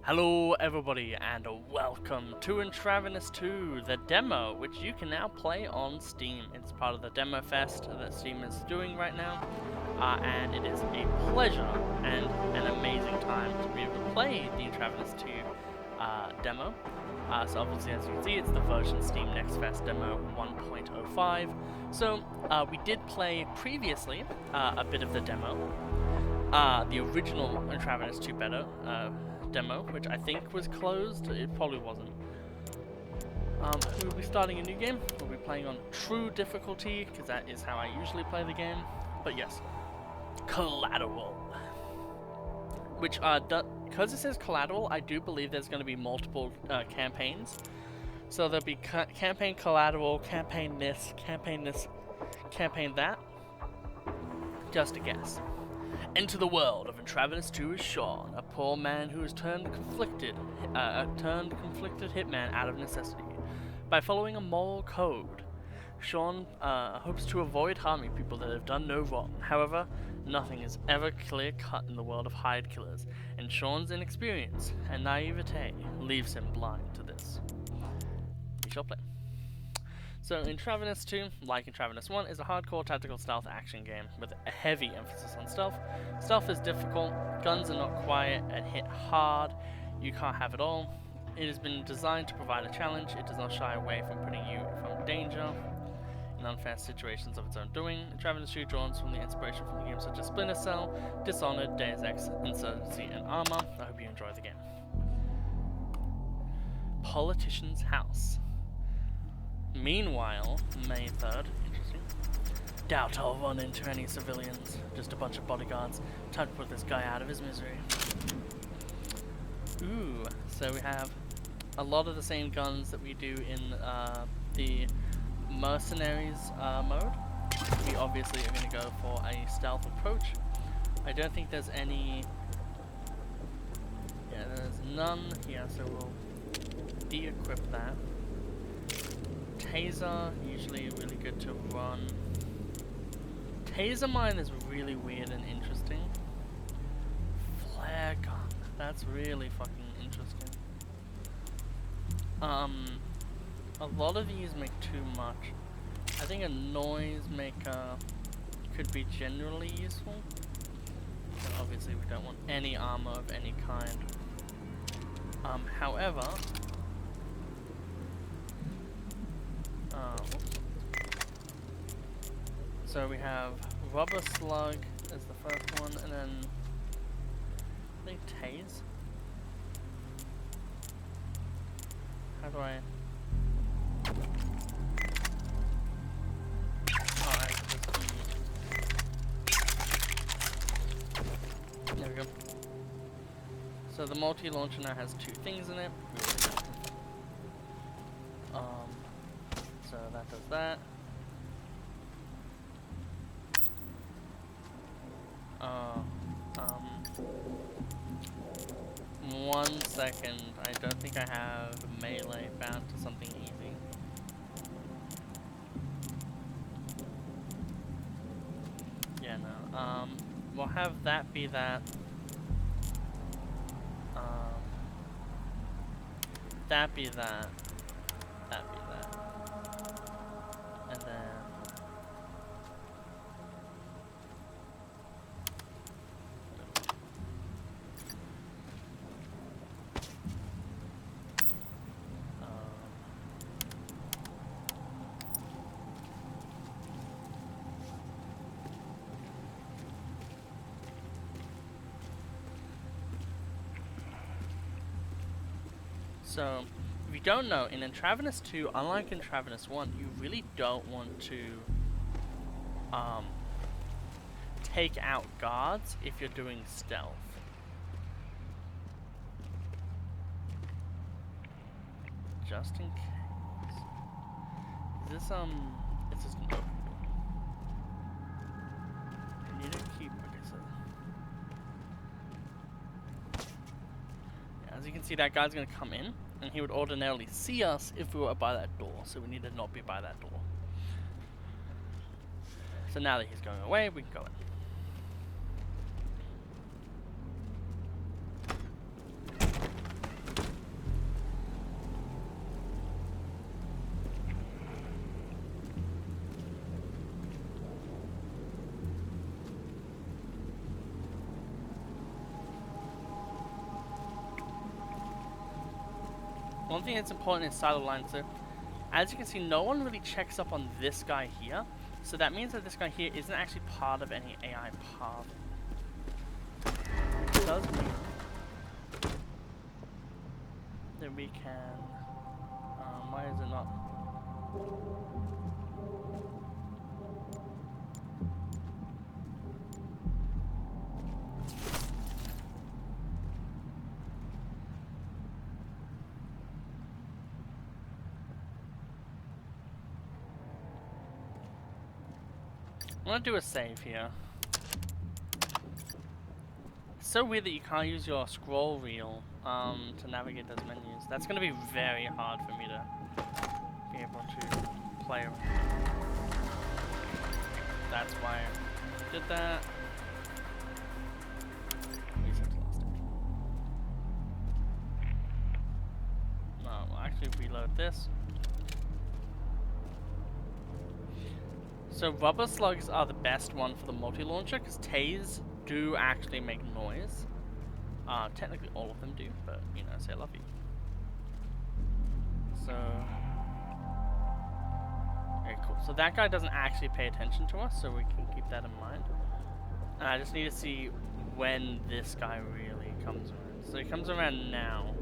Hello everybody and welcome to Intravenous 2, the demo, which you can now play on Steam. It's part of the Demo Fest that Steam is doing right now, and it is a pleasure and an amazing time to be able to play the Intravenous 2 demo. So obviously, as you can see, it's the version Steam Next Fest demo 1.05. So we did play previously a bit of the demo, the original Intravenous 2 beta demo, which I think was closed. It probably wasn't. We'll be starting a new game. We'll be playing on true difficulty, because that is how I usually play the game. But yes, Collateral. Which, because it says Collateral, I do believe there's going to be multiple campaigns. So there'll be campaign Collateral, campaign this, campaign that. Just a guess. Enter the world of Intravenous 2 is Sean, a poor man who has turned conflicted hitman out of necessity. By following a moral code, Sean hopes to avoid harming people that have done no wrong. However, nothing is ever clear-cut in the world of hired killers, and Sean's inexperience and naivete leaves him blind to this. We shall play. So, Intravenous 2, like Intravenous 1, is a hardcore tactical stealth action game with a heavy emphasis on stealth. Stealth is difficult, guns are not quiet and hit hard, you can't have it all. It has been designed to provide a challenge. It does not shy away from putting you from danger in unfair situations of its own doing. Intravenous 2 draws from the inspiration from games such as Splinter Cell, Dishonored, Deus Ex, Insurgency, and Arma. I hope you enjoy the game. Politician's House. Meanwhile, May 3rd, interesting. Doubt I'll run into any civilians. Just a bunch of bodyguards. Time to put this guy out of his misery. Ooh, so we have a lot of the same guns that we do in the Mercenaries mode. We obviously are going to go for a stealth approach. I don't think there's any... Yeah, there's none here, so we'll de-equip that. Taser, usually really good to run. Taser mine is really weird and interesting. Flare gun, that's really fucking interesting. A lot of these make too much. I think a noise maker could be generally useful. But obviously we don't want any armor of any kind. However, so we have Rubber Slug as the first one, and then I think Tase. How do I? There we go. So the multi-launcher now has two things in it. So that does that. 1 second. I don't think I have melee bound to something easy. Yeah, no. We'll have that be that. That be that. That be that. And then so, if you don't know, in Intravenous 2, unlike Intravenous 1, you really don't want to take out guards if you're doing stealth. Just in case. Is this, it's just an open door. I need to keep, okay, so. Yeah, as you can see, that guy's gonna come in, and he would ordinarily see us if we were by that door, so we need to not be by that door. So now that he's going away, we can go in. one thing that's important is silo line. So, as you can see, no one really checks up on this guy here. So that means that this guy here isn't actually part of any AI path. Which does mean that we can... why is it not... I'm gonna do a save here. It's so weird that you can't use your scroll wheel to navigate those menus. That's gonna be very hard for me to be able to play around. That's why I did that. Reset to last stage. No, we'll actually reload this. So rubber slugs are the best one for the multi-launcher because Tays do actually make noise. Technically all of them do, but you know, say I love you. So, very cool. So that guy doesn't actually pay attention to us, so we can keep that in mind. And I just need to see when this guy really comes around. So he comes around now.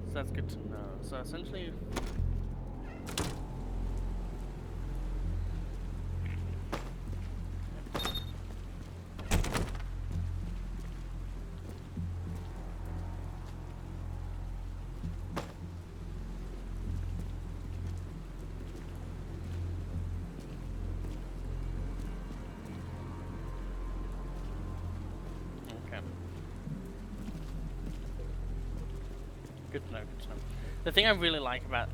So that's good to know. So essentially... Good to know, good to know. The thing I really like about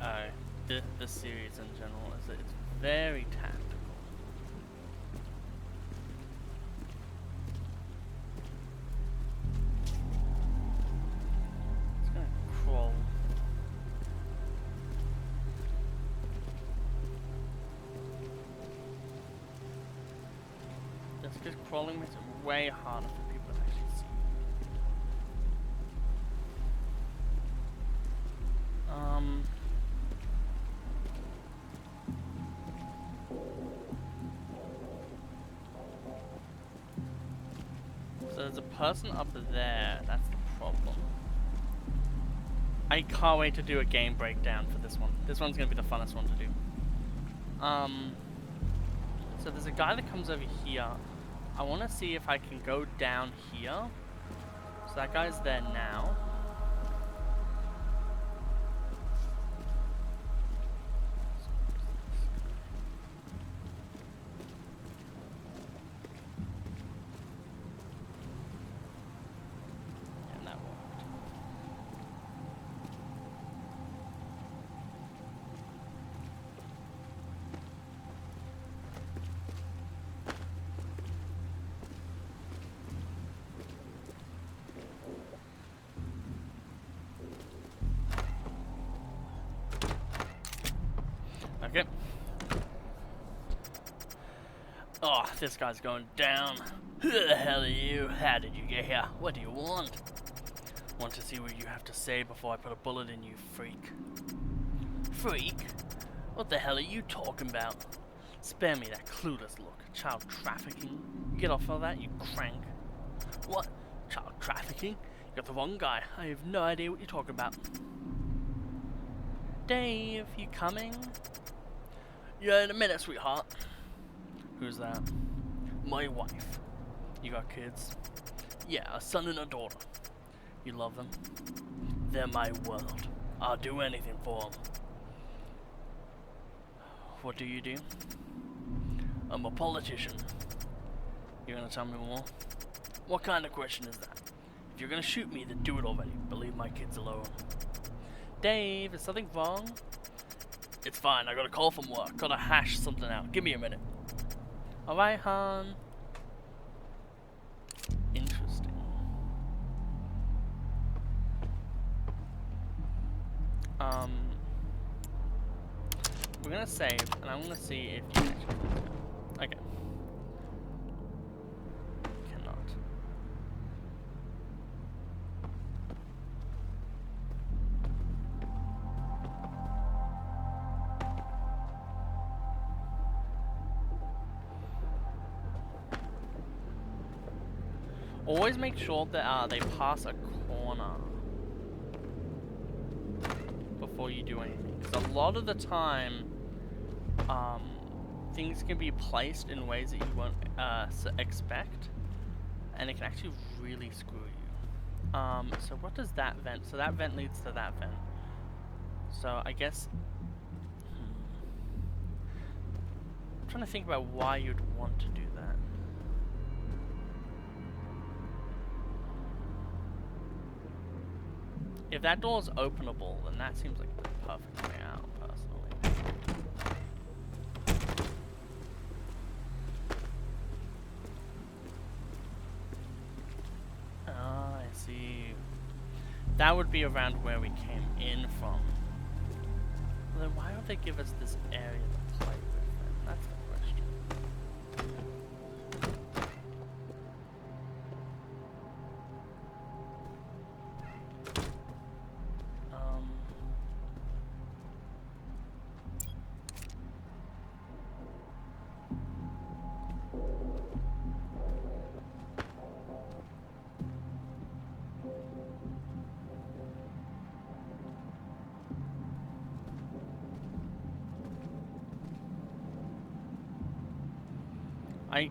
this series in general is that it's very tactical. It's gonna crawl. Just because crawling makes it way harder for people to actually see. So there's a person up there, that's the problem. I can't wait to do a game breakdown for this one. This one's gonna be the funnest one to do. So there's a guy that comes over here. I wanna see if I can go down here. So that guy's there now. Okay. Oh, this guy's going down. Who the hell are you? How did you get here? What do you want? Want to see what you have to say before I put a bullet in you, freak. Freak? What the hell are you talking about? Spare me that clueless look. Child trafficking? Get off of that, you crank. What? Child trafficking? You got the wrong guy. I have no idea what you're talking about. Dave, you coming? Yeah, in a minute, sweetheart. Who's that? My wife. You got kids? Yeah, a son and a daughter. You love them? They're my world. I'll do anything for them. What do you do? I'm a politician. You're gonna tell me more? What kind of question is that? If you're gonna shoot me, then do it already. But leave my kids alone. Dave, is something wrong? It's fine, I got a call from work. Gotta hash something out. Give me a minute. Alright, hon. Interesting. We're gonna save, and I'm gonna see if you can actually... Okay. Cannot. Always make sure that they pass a corner before you do anything. Because a lot of the time, things can be placed in ways that you won't expect, and it can actually really screw you. So what does that vent? So that vent leads to that vent. So I guess... I'm trying to think about why you'd want to do that. If that door is openable, then that seems like the perfect way out, personally. Ah, I see. That would be around where we came in from. Well, then why would they give us this area to play with then? That's the question.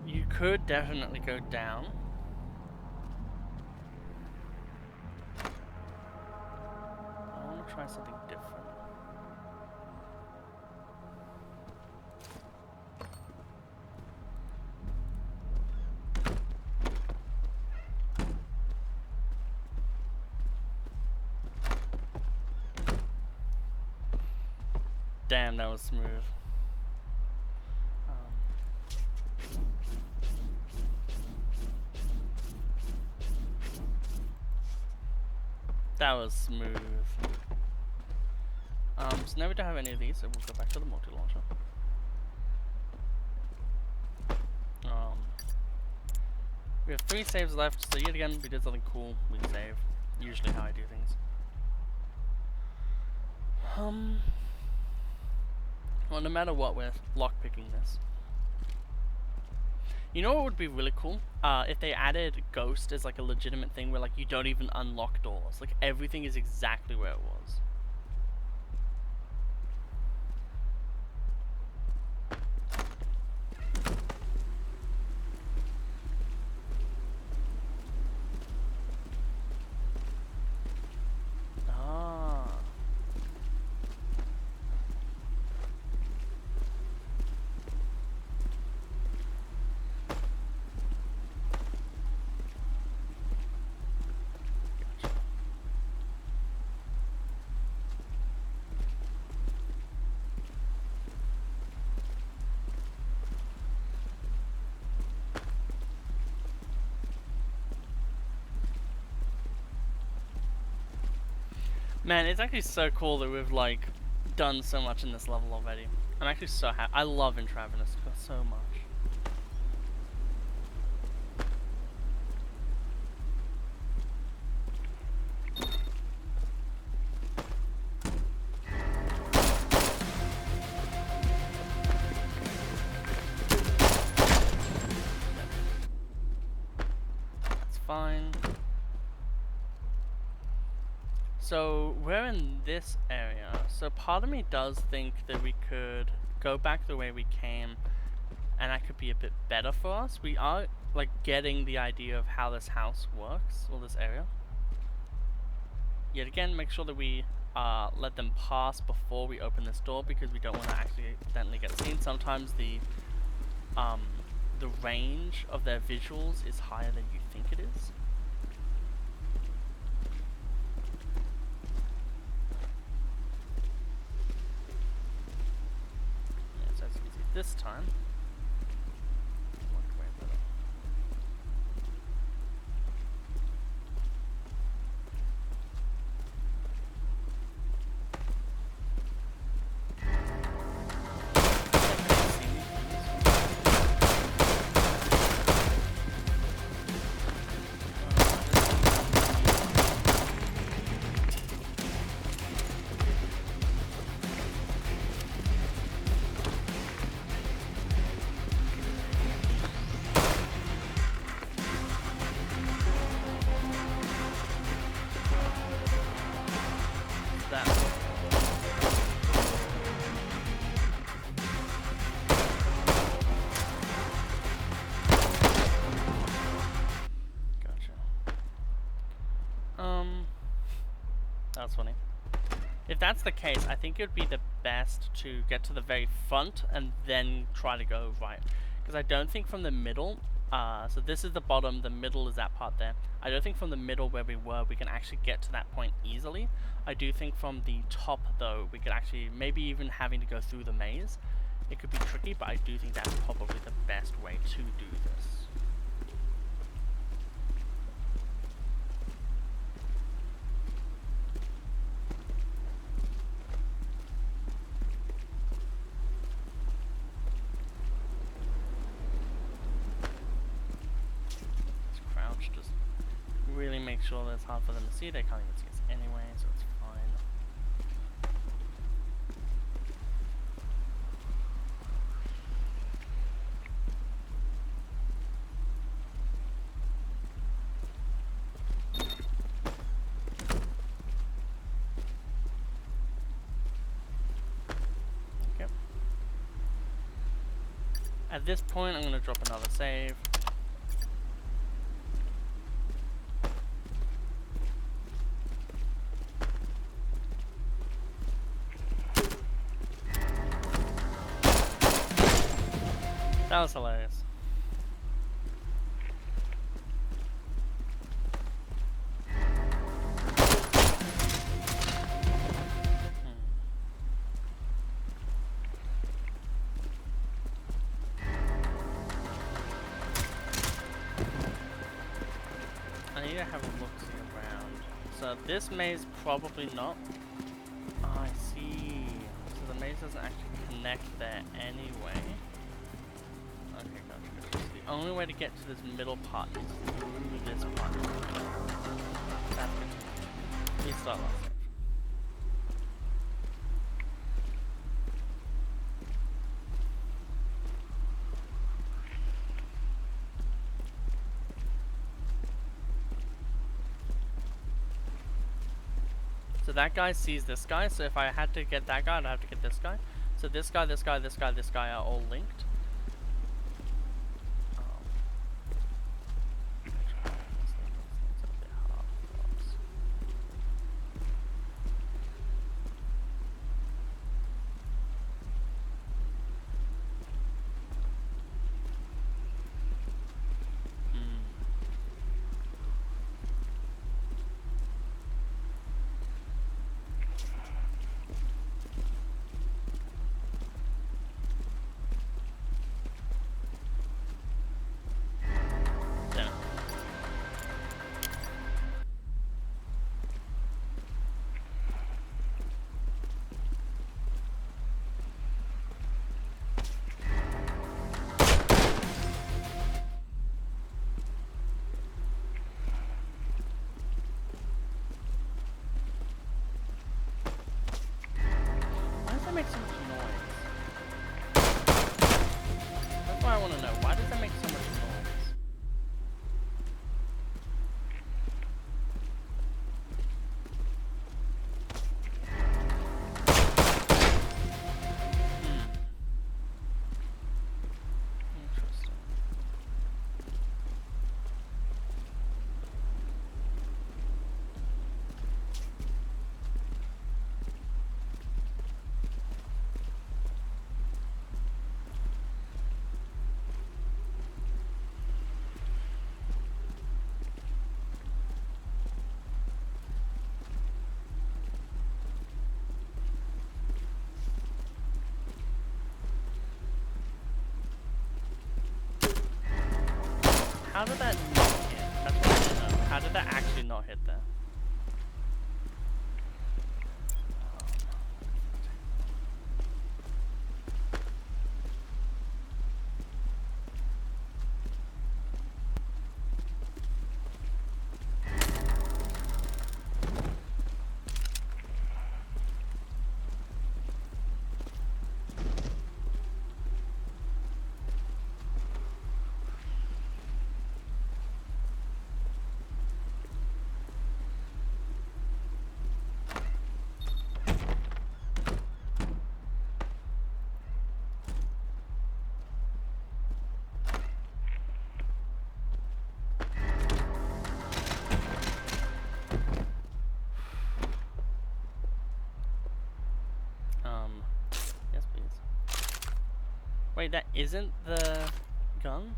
You could definitely go down. I want to try something different. Damn, that was smooth. That was smooth. So now we don't have any of these, so we'll go back to the multi-launcher. We have 3 saves left, so yet again, we did something cool. We save. Usually how I do things. Well, no matter what, we're lockpicking this. You know what would be really cool? If they added Ghost as like a legitimate thing where like you don't even unlock doors. Like everything is exactly where it was. Man, it's actually so cool that we've like done so much in this level already. I'm actually so happy. I love Intravenous so much. That's fine. So we're in this area, so part of me does think that we could go back the way we came and that could be a bit better for us. We are like getting the idea of how this house works, or this area. Yet again, make sure that we let them pass before we open this door, because we don't want to accidentally get seen. Sometimes the range of their visuals is higher than you think it is. This time. That's funny. If that's the case, I think it would be the best to get to the very front and then try to go right. Because I don't think from the middle, so this is the bottom, the middle is that part there. I don't think from the middle where we were, we can actually get to that point easily. I do think from the top, though, we could actually, maybe even having to go through the maze, it could be tricky, but I do think that's probably the best way to do this. Just really make sure that it's hard for them to see. They can't even see us anyway, so it's fine. Okay. At this point, I'm going to drop another save. That was hilarious. I need to have a look-see around. So this maze probably not. Oh, I see. So the maze doesn't actually connect there anyway. Okay, gotcha. The only way to get to this middle part is through this part. That's good. Please start last save. So that guy sees this guy, so if I had to get that guy, I'd have to get this guy. So this guy, this guy, this guy, this guy are all linked. Make so much noise? That's what I want to know. Why does that make so much noise? Interesting. How did that not hit? That's what I want to know. How did that actually not hit there? Wait, that isn't the gun?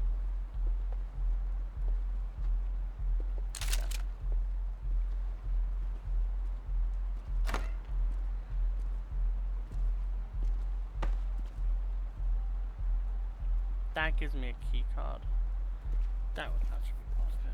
That gives me a key card. That should be part of it.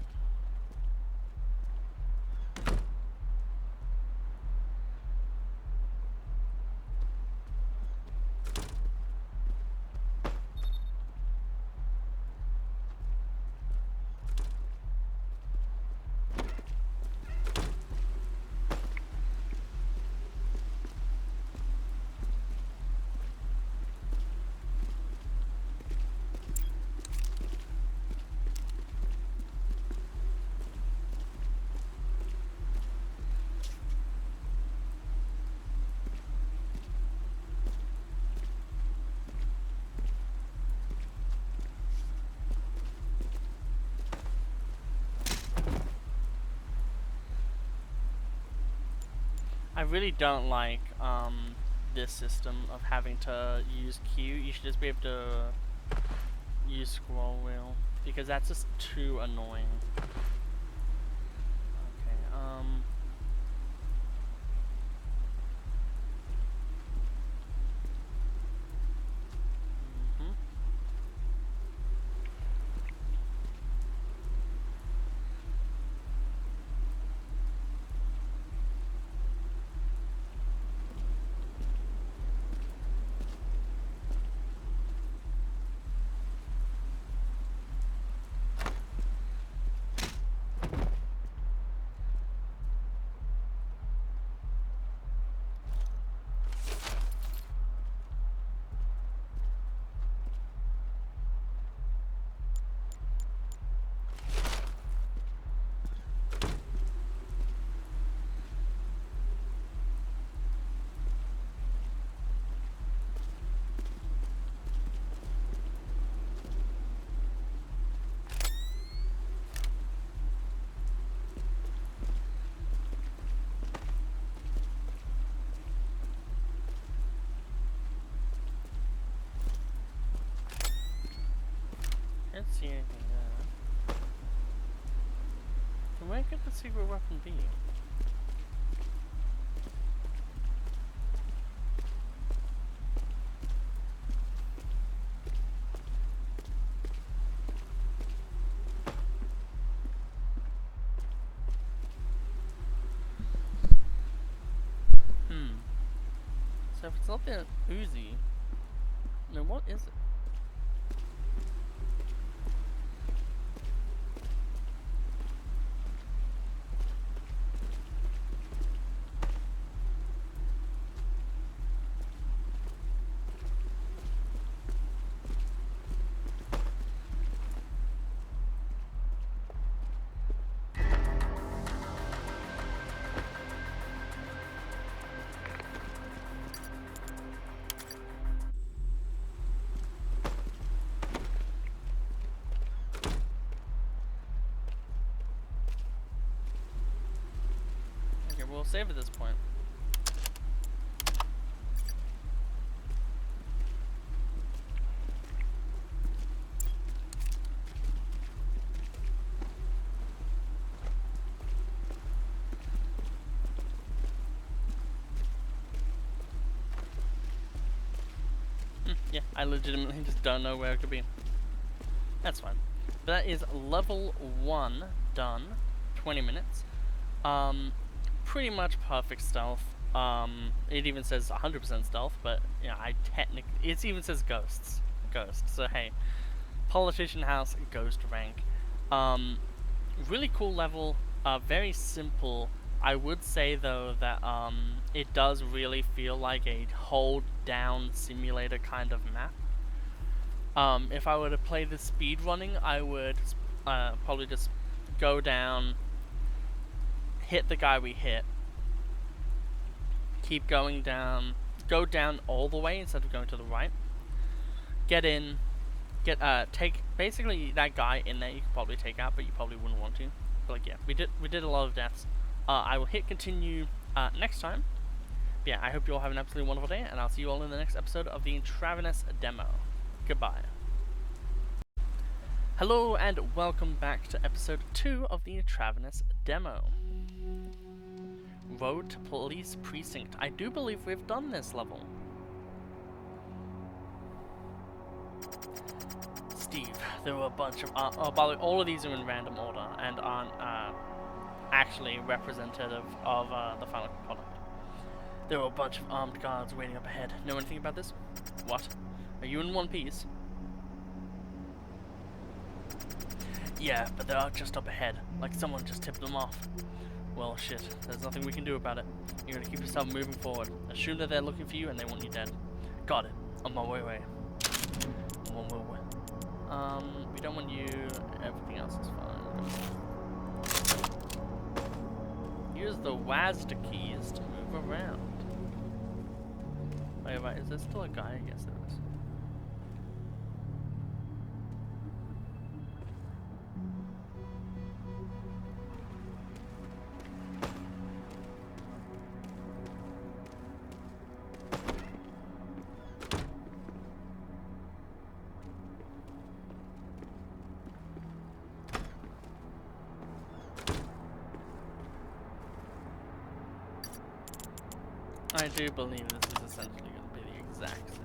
I really don't like this system of having to use Q. You should just be able to use scroll wheel because that's just too annoying. Okay, can't see anything there. Then where could the secret weapon be? So if it's not the Uzi, then what is it? We'll save at this point. Yeah, I legitimately just don't know where it could be. That's fine. But that is level 1 done. 20 minutes. Pretty much perfect stealth. It even says 100% stealth, but yeah, it even says ghosts. So hey, politician house, ghost rank. Really cool level. Very simple. I would say though that it does really feel like a hold down simulator kind of map. If I were to play the speed running, I would probably just go down, hit the guy we hit, keep going down, go down all the way instead of going to the right, get in, take basically that guy in there you could probably take out, but you probably wouldn't want to. But like, yeah, we did a lot of deaths. I will hit continue next time. But yeah, I hope you all have an absolutely wonderful day, and I'll see you all in the next episode of the Intravenous demo. Goodbye. goodbye. Hello and welcome back to episode 2 of the Intravenous demo. Road to Police Precinct. I do believe we've done this level. Steve, there were a bunch of... by the way, all of these are in random order and aren't actually representative of the final product. There were a bunch of armed guards waiting up ahead. Know anything about this? What? Are you in one piece? Yeah, but they're just up ahead. Like someone just tipped them off. Well, shit. There's nothing we can do about it. You're gonna keep yourself moving forward. Assume that they're looking for you and they want you dead. Got it. On my way. One more way. We don't want you. Everything else is fine. Use the WASD keys to move around. Wait, is there still a guy? Yes, there is. I do believe this is essentially going to be the exact same.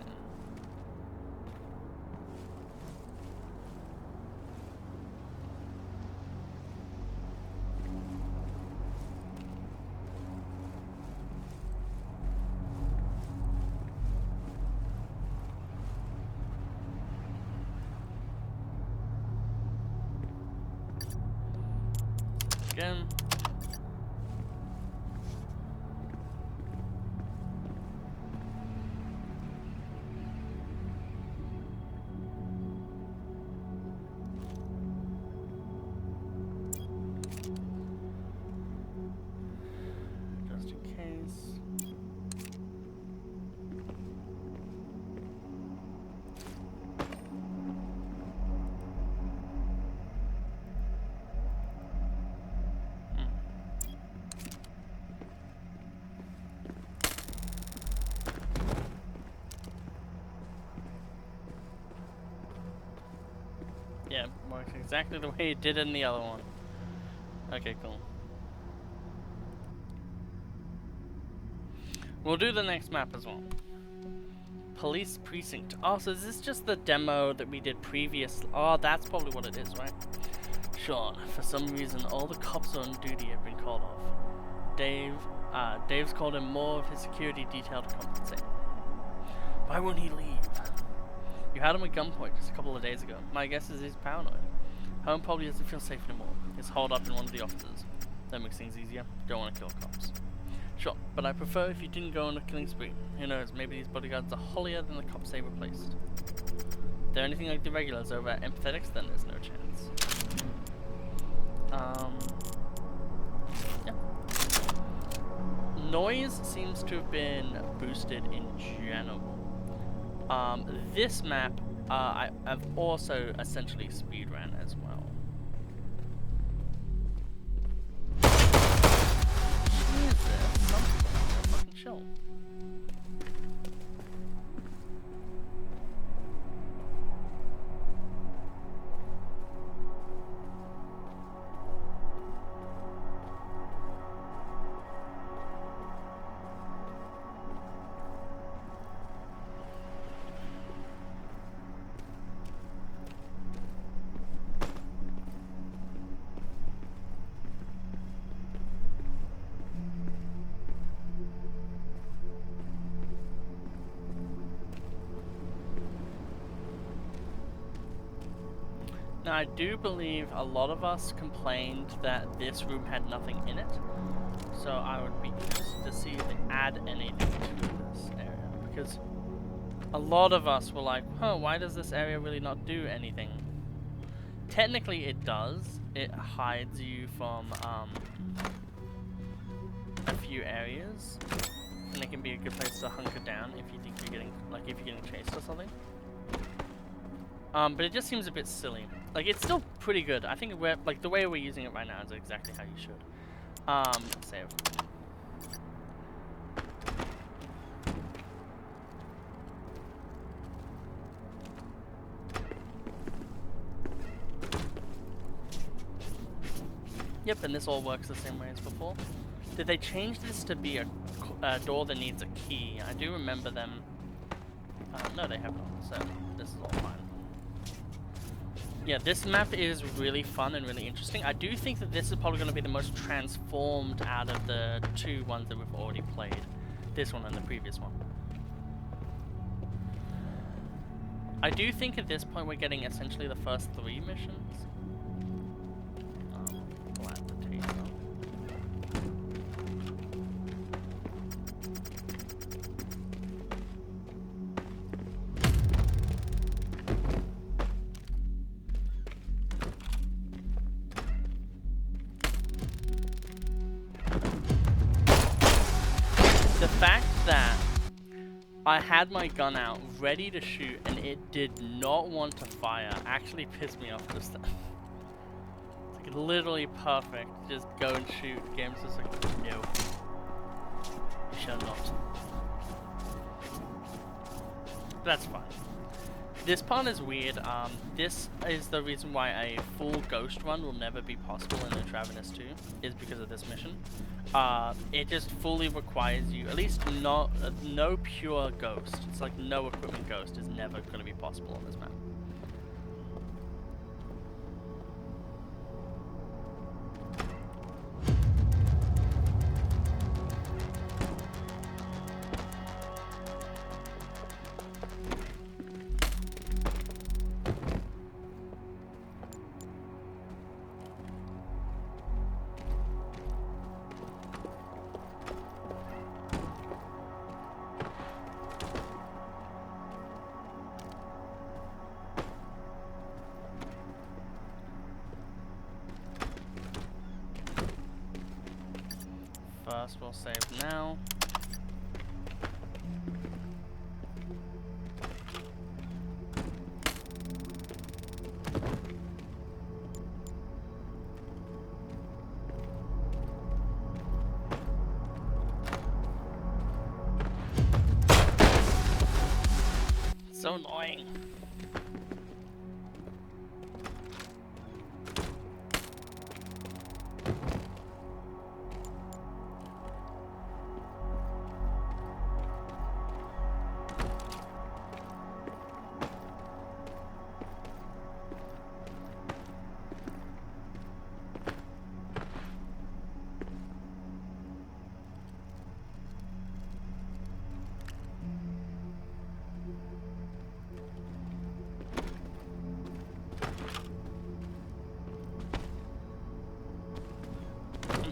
Again. Yeah, works exactly the way it did in the other one. Okay, cool. We'll do the next map as well. Police Precinct. Oh, so is this just the demo that we did previously? Oh, that's probably what it is, right? Sean, for some reason, all the cops on duty have been called off. Dave's called in more of his security detail to compensate. Why won't he leave? You had him at gunpoint just a couple of days ago. My guess is he's paranoid. Home probably doesn't feel safe anymore. He's hauled up in one of the offices. That makes things easier. Don't want to kill cops. Sure, but I prefer if you didn't go on a killing spree. Who knows, maybe these bodyguards are holier than the cops they replaced. If they're anything like the regulars over at Empathetics, then there's no chance. Yeah. Noise seems to have been boosted in general. This map, I've also essentially speedrun as well. Jesus, something fucking chill. Now, I do believe a lot of us complained that this room had nothing in it, so I would be interested to see if they add anything to this area, because a lot of us were like, huh, why does this area really not do anything? Technically it does. It hides you from a few areas, and it can be a good place to hunker down if you think you're getting, like, if you're getting chased or something. But it just seems a bit silly. Like, it's still pretty good. I think we're, like, the way we're using it right now is exactly how you should. Save. Yep, and this all works the same way as before. Did they change this to be a door that needs a key? I do remember them. No, they have not, so this is all fine. Yeah, this map is really fun and really interesting. I do think that this is probably going to be the most transformed out of the two ones that we've already played. This one and the previous one. I do think at this point we're getting essentially the first 3 missions. We'll add the taser. The fact that I had my gun out, ready to shoot, and it did not want to fire actually pissed me off just then. It's like literally perfect. Just go and shoot. The game's just like, no. You shall not. That's fine. This part is weird. This is the reason why a full ghost run will never be possible in Intravenous 2, is because of this mission. It just fully requires you, at least not no pure ghost. It's like no equipment ghost is never going to be possible on this map. First, we'll save now. So annoying.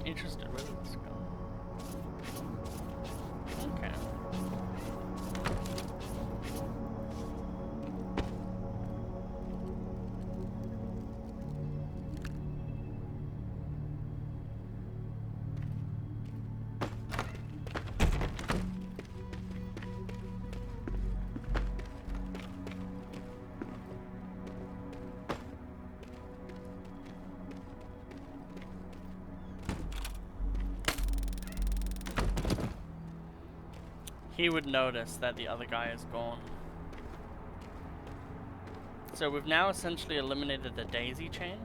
Interested, where did this go? Okay. He would notice that the other guy is gone. So we've now essentially eliminated the daisy chain.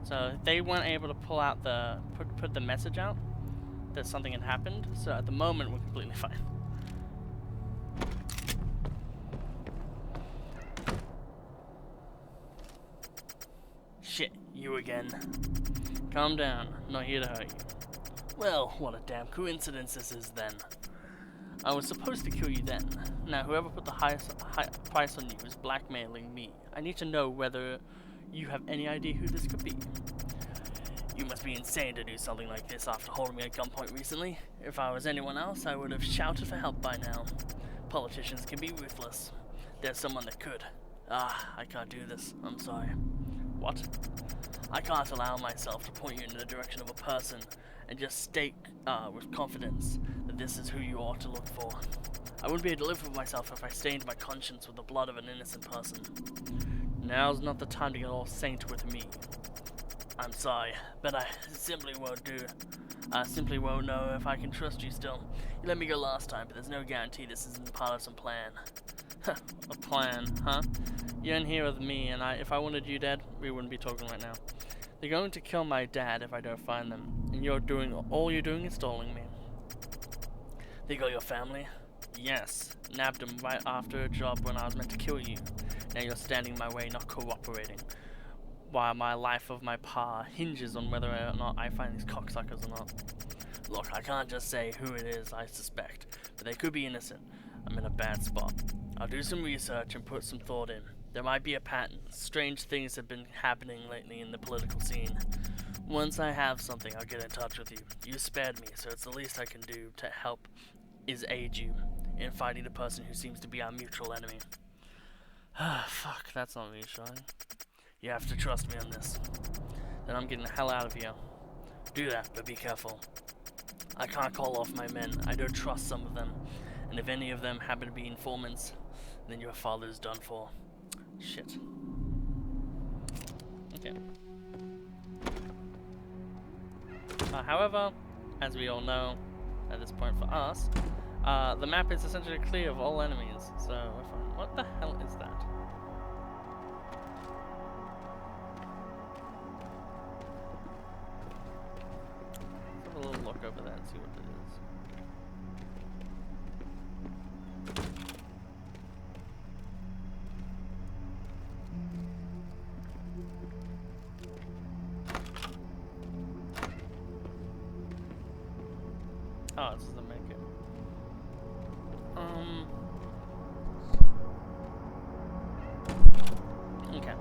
So they weren't able to pull out the put the message out that something had happened, so at the moment we're completely fine. Shit, you again. Calm down, not here to hurt you. Well, what a damn coincidence this is then. I was supposed to kill you then. Now whoever put the highest price on you is blackmailing me. I need to know whether you have any idea who this could be. You must be insane to do something like this after holding me at gunpoint recently. If I was anyone else, I would have shouted for help by now. Politicians can be ruthless. There's someone that could. I can't do this. I'm sorry. What? I can't allow myself to point you in the direction of a person and just state with confidence that this is who you ought to look for. I wouldn't be able to live with myself if I stained my conscience with the blood of an innocent person. Now's not the time to get all saint with me. I'm sorry, but I simply won't do. I simply won't know if I can trust you still. You let me go last time, but there's no guarantee this isn't part of some plan. A plan, huh? You're in here with me, and if I wanted you dead, we wouldn't be talking right now. They're going to kill my dad if I don't find them, and all you're doing is stalling me. They got your family? Yes. Nabbed them right after a job when I was meant to kill you. Now you're standing in my way, not cooperating. While my life of my pa hinges on whether or not I find these cocksuckers or not. Look, I can't just say who it is I suspect, but they could be innocent. I'm in a bad spot. I'll do some research and put some thought in. There might be a pattern. Strange things have been happening lately in the political scene. Once I have something, I'll get in touch with you. You spared me, so it's the least I can do to help is aid you in fighting the person who seems to be our mutual enemy. Ah, fuck, that's not reassuring. You have to trust me on this. Then I'm getting the hell out of here. Do that, but be careful. I can't call off my men. I don't trust some of them. And if any of them happen to be informants, then your father's done for. Shit. Okay. However, as we all know, at this point for us, the map is essentially clear of all enemies, so we're fine. What the hell is that? Let's have a little look over there and see what it is. Oh, this is the make it. Okay.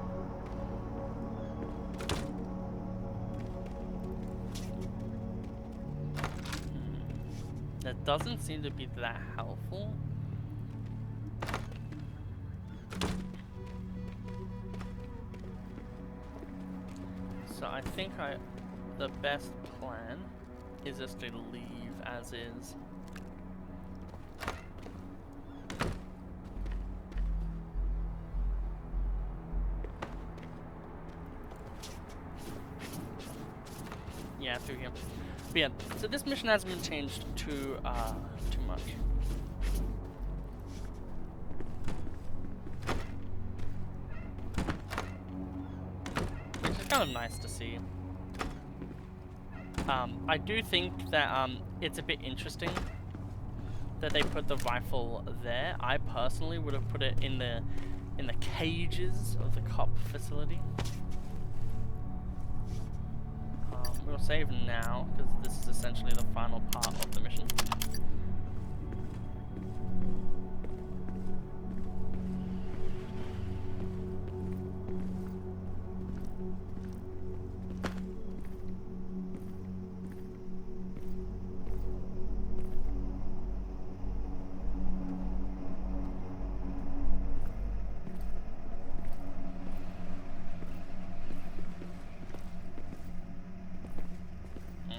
That doesn't seem to be that helpful. So I think the best plan is just to leave as is. Yeah, through here. But yeah, so this mission hasn't been changed too much. Which is kind of nice to see. I do think that it's a bit interesting that they put the rifle there. I personally would have put it in the cages of the cop facility. We'll save now because this is essentially the final part of the mission.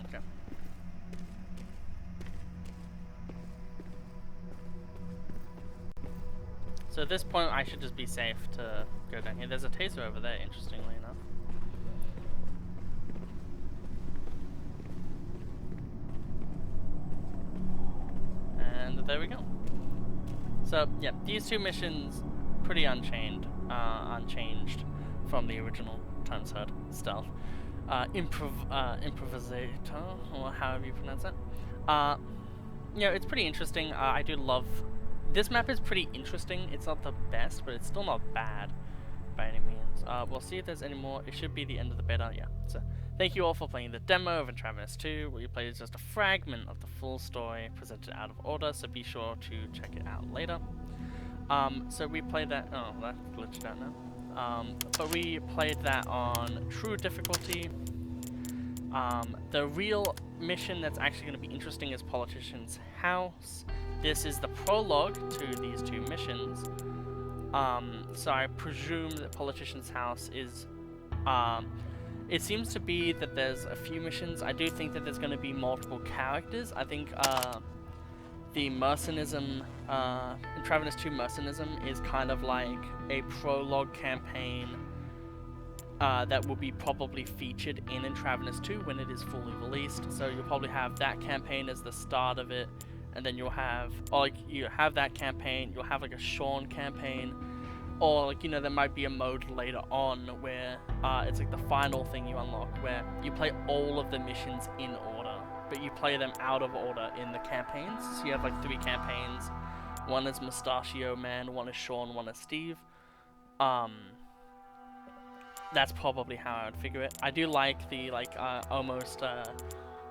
Okay. So at this point, I should just be safe to go down here. There's a taser over there, interestingly enough. And there we go. So yeah, these two missions pretty unchanged from the original Times Heard stealth. Improvisator, or however you pronounce that. You know, it's pretty interesting. I do love this map. Is pretty interesting. It's not the best, but it's still not bad by any means. We'll see if there's any more. It should be the end of the beta. Yeah. So thank you all for playing the demo of Intravenous 2. What you played is just a fragment of the full story presented out of order. So be sure to check it out later. So we played that. Oh, that glitched out now. But we played that on true difficulty. The real mission that's actually going to be interesting is Politician's House. This is the prologue to these two missions. So I presume that Politician's House is... it seems to be that there's a few missions. I do think that there's going to be multiple characters. I think the Mercenism, Intravenous 2 Mercenism is kind of like a prologue campaign that will be probably featured in Intravenous 2 when it is fully released. So you'll probably have that campaign as the start of it, and then you'll have, or like you have that campaign, you'll have like a Sean campaign, or like, you know, there might be a mode later on where it's like the final thing you unlock, where you play all of the missions in order, but you play them out of order in the campaigns. So you have like 3 campaigns. One is Mustachio Man, one is Sean, one is Steve. That's probably how I would figure it. I do like the almost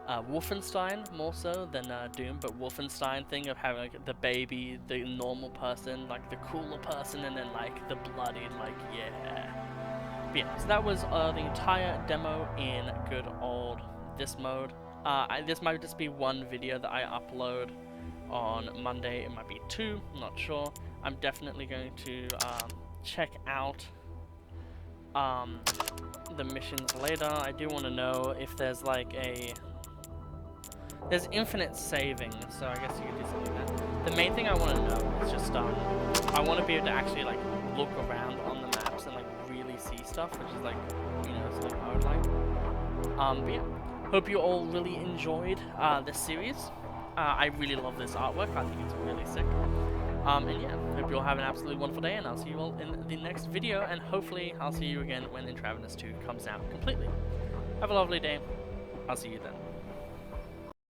Wolfenstein more so than Doom, but Wolfenstein thing of having like the baby, the normal person, like the cooler person, and then like the bloodied, like, yeah. But yeah, so that was the entire demo in good old this mode. This might just be one video that I upload on Monday. It might be 2, I'm not sure. I'm definitely going to check out the missions later. I do want to know if there's like there's infinite saving, so I guess you could do something like that. The main thing I want to know is just I want to be able to actually like look around on the maps and like really see stuff, which is like, you know, something I would like. But yeah, hope you all really enjoyed this series. I really love this artwork. I think it's really sick. And yeah, hope you all have an absolutely wonderful day, and I'll see you all in the next video, and hopefully I'll see you again when Intravenous 2 comes out completely. Have a lovely day. I'll see you then.